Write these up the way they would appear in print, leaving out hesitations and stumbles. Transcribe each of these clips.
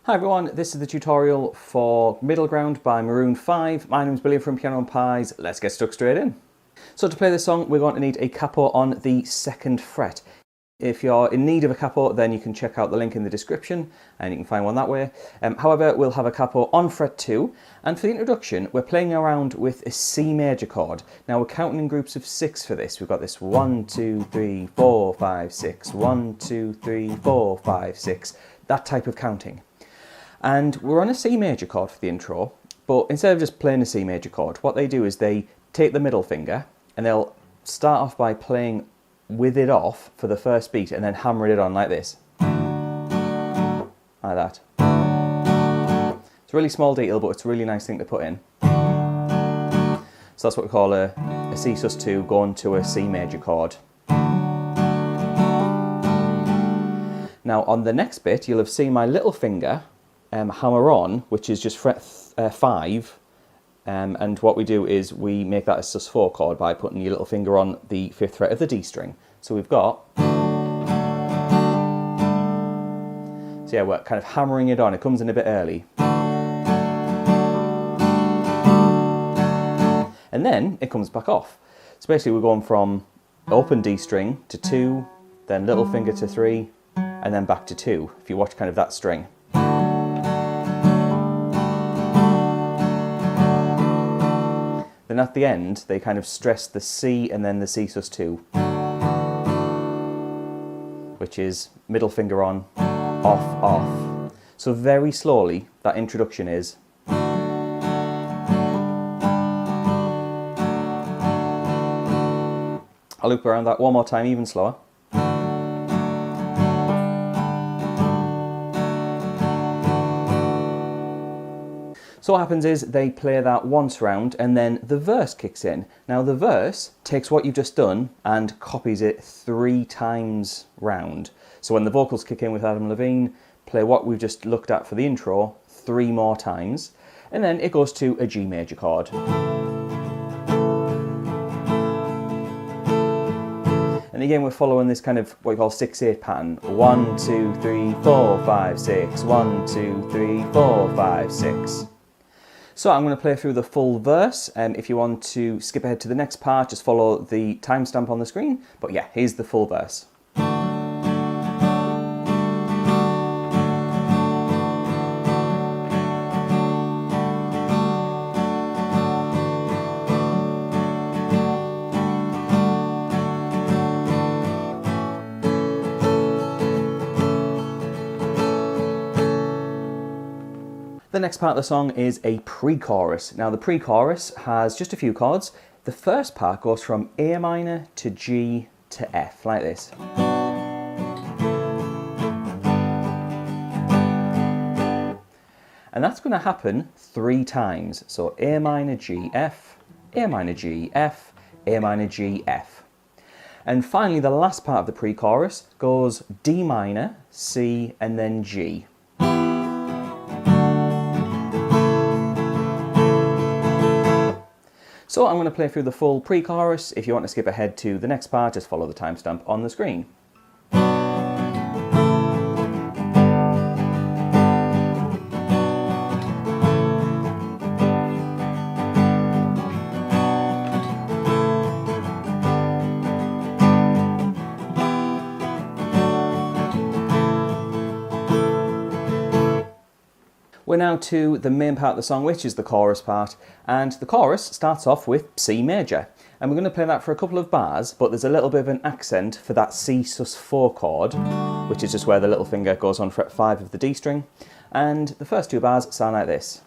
Hi everyone, this is the tutorial for Middle Ground by Maroon 5. My name is Billy from Piano and Pies. Let's get stuck straight in. So to play this song, we're going to need a capo on the 2nd fret. If you're in need of a capo, then you can check out the link in the description and you can find one that way. However, we'll have a capo on fret 2, and for the introduction, we're playing around with a C major chord. Now we're counting in groups of 6 for this. We've got this 1, 2, 3, 4, 5, 6, 1, 2, 3, 4, 5, 6, that type of counting. And we're on a C major chord for the intro, but instead of just playing a C major chord, what they do is they take the middle finger and they'll start off by playing with it off for the first beat and then hammer it on like this. Like that. It's a really small detail, but it's a really nice thing to put in. So that's what we call a C sus2 going to a C major chord. Now on the next bit, you'll have seen my little finger hammer on, which is just fret 5, and what we do is we make that a sus4 chord by putting your little finger on the 5th fret of the D string. So we've got, so yeah, we're kind of hammering it on. It comes in a bit early. And then it comes back off. So basically we're going from open D string to 2, then little finger to 3, and then back to 2, if you watch kind of that string. Then at the end, they kind of stress the C and then the C sus2, which is middle finger on, off, off. So very slowly, that introduction is. I'll loop around that one more time, even slower. So what happens is they play that once round and then the verse kicks in. Now the verse takes what you've just done and copies it 3 times round. So when the vocals kick in with Adam Levine, play what we've just looked at for the intro 3 more times, and then it goes to a G major chord. And again, we're following this kind of what we call 6/8 pattern. 1, 2, 3, 4, 5, 6. 1, 2, 3, 4, 5, 6. So I'm going to play through the full verse. If you want to skip ahead to the next part, just follow the timestamp on the screen. But yeah, here's the full verse. The next part of the song is a pre-chorus. Now the pre-chorus has just a few chords. The first part goes from A minor to G to F, like this. And that's going to happen 3 times. So A minor, G, F, A minor, G, F, A minor, G, F. And finally the last part of the pre-chorus goes D minor, C, and then G. So I'm going to play through the full pre-chorus. If you want to skip ahead to the next part, just follow the timestamp on the screen. We're now to the main part of the song, which is the chorus part, and the chorus starts off with C major. And we're going to play that for a couple of bars, but there's a little bit of an accent for that C sus4 chord, which is just where the little finger goes on fret 5 of the D string. And the first 2 bars sound like this.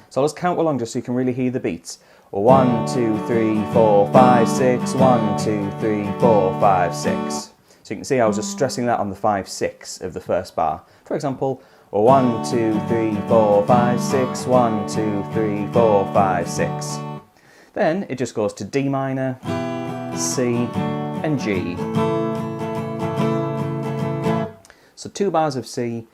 So let's count along just so you can really hear the beats. 1, 2, 3, 4, 5, 6, 1, 2, 3, 4, 5, 6. So you can see I was just stressing that on the 5, 6 of the first bar. For example, 1, 2, 3, 4, 5, 6, 1, 2, 3, 4, 5, 6. Then it just goes to D minor, C, and G. So 2 bars of C,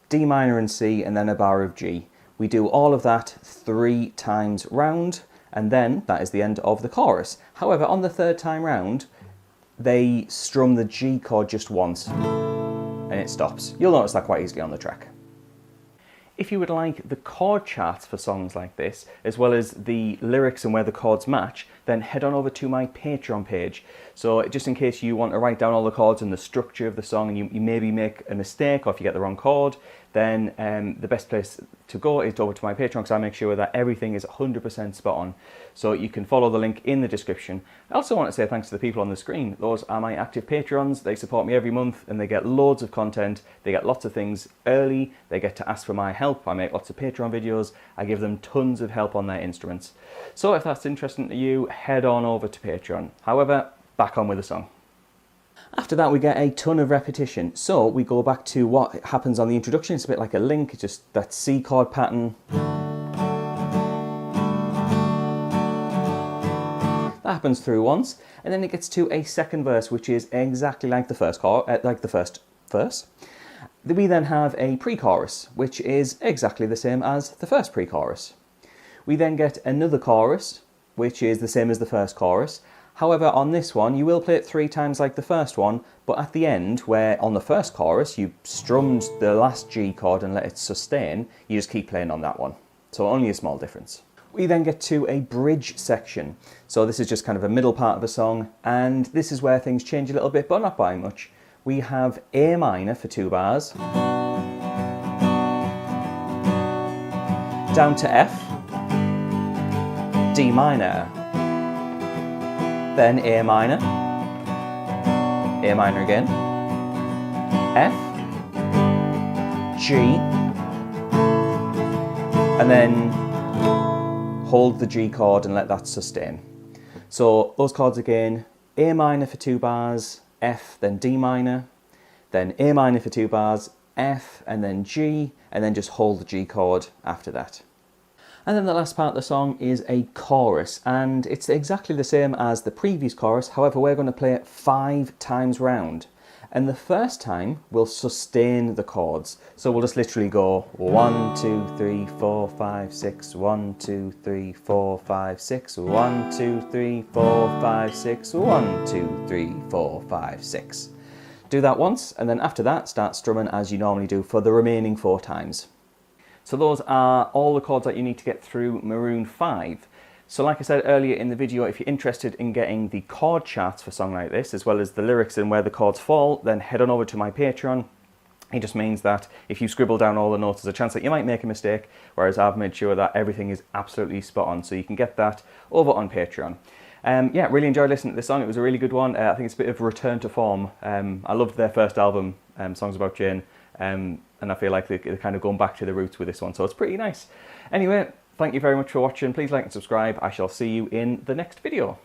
D minor and C, and then a bar of G. We do all of that 3 times round, and then that is the end of the chorus. However, on the 3rd time round, they strum the G chord just once and it stops. You'll notice that quite easily on the track. If you would like the chord charts for songs like this, as well as the lyrics and where the chords match, then head on over to my Patreon page. So just in case you want to write down all the chords and the structure of the song and you maybe make a mistake or if you get the wrong chord, then the best place to go is over to my Patreon, because I make sure that everything is 100% spot on. So you can follow the link in the description. I also want to say thanks to the people on the screen. Those are my active Patreons. They support me every month and they get loads of content. They get lots of things early. They get to ask for my help. I make lots of Patreon videos. I give them tons of help on their instruments. So if that's interesting to you, head on over to Patreon. However, back on with the song. After that, we get a ton of repetition. So we go back to what happens on the introduction. It's a bit like a link, it's just that C chord pattern. That happens through once, and then it gets to a second verse, which is exactly like the first verse. We then have a pre-chorus, which is exactly the same as the first pre-chorus. We then get another chorus, which is the same as the first chorus. However, on this one, you will play it 3 times like the first one, but at the end, where on the first chorus, you strummed the last G chord and let it sustain, you just keep playing on that one. So only a small difference. We then get to a bridge section. So this is just kind of a middle part of the song, and this is where things change a little bit, but not by much. We have A minor for 2 bars, down to F, D minor, then A minor again, F, G, and then hold the G chord and let that sustain. So those chords again, A minor for 2 bars, F, then D minor, then A minor for 2 bars, F, and then G, and then just hold the G chord after that. And then the last part of the song is a chorus, and it's exactly the same as the previous chorus. However, we're going to play it 5 times round. And the first time we'll sustain the chords. So we'll just literally go 1, 2, 3, 4, 5, 6, 1, 2, 3, 4, 5, 6, 1, 2, 3, 4, 5, 6, 1, 2, 3, 4, 5, 6. Do that once, and then after that, start strumming as you normally do for the remaining 4 times. So those are all the chords that you need to get through Maroon 5. So like I said earlier in the video, if you're interested in getting the chord charts for a song like this, as well as the lyrics and where the chords fall, then head on over to my Patreon. It just means that if you scribble down all the notes, there's a chance that you might make a mistake, whereas I've made sure that everything is absolutely spot on. So you can get that over on Patreon. Yeah, really enjoyed listening to this song. It was a really good one. I think it's a bit of a return to form. I loved their first album, Songs About Jane. And I feel like they're kind of going back to the roots with this one, so it's pretty nice. Anyway, thank you very much for watching. Please like and subscribe. I shall see you in the next video.